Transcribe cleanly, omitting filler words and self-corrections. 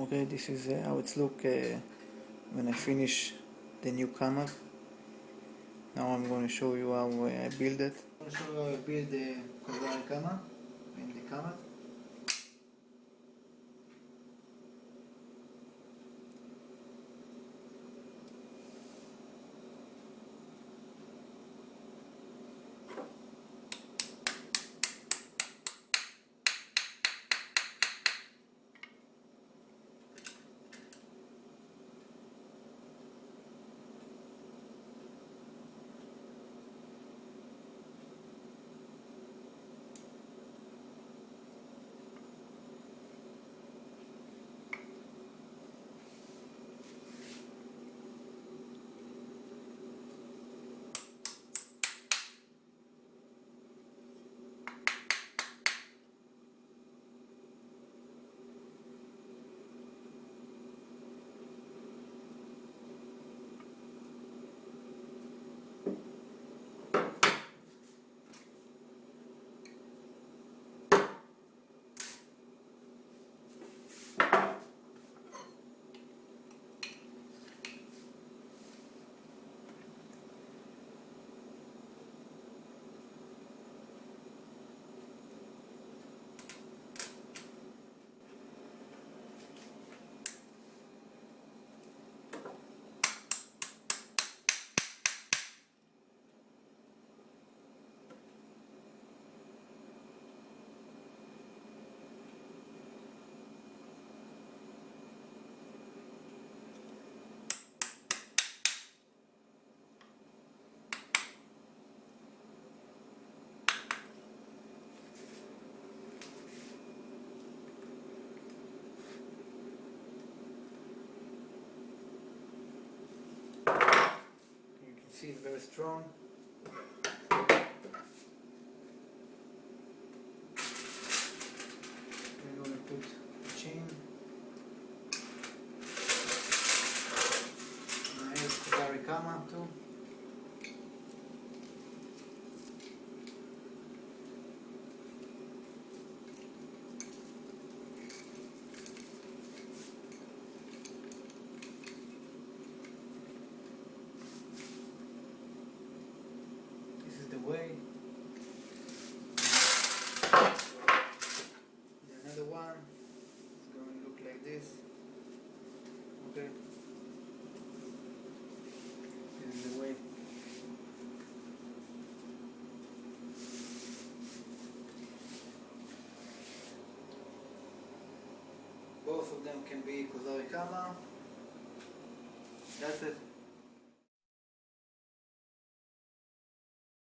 Okay, this is how it's look when I finish the new Kamat. Now I'm going to show you how I build it. I'm going to show you how I build the Kozari Kamat in the Kamat. You can see it's very strong. We're going to put the chain. And here's Kozari Kamat too. This is the way. Another one is going to look like this. Okay. This is the way. Both of them can be Kozari Kamat. That's it.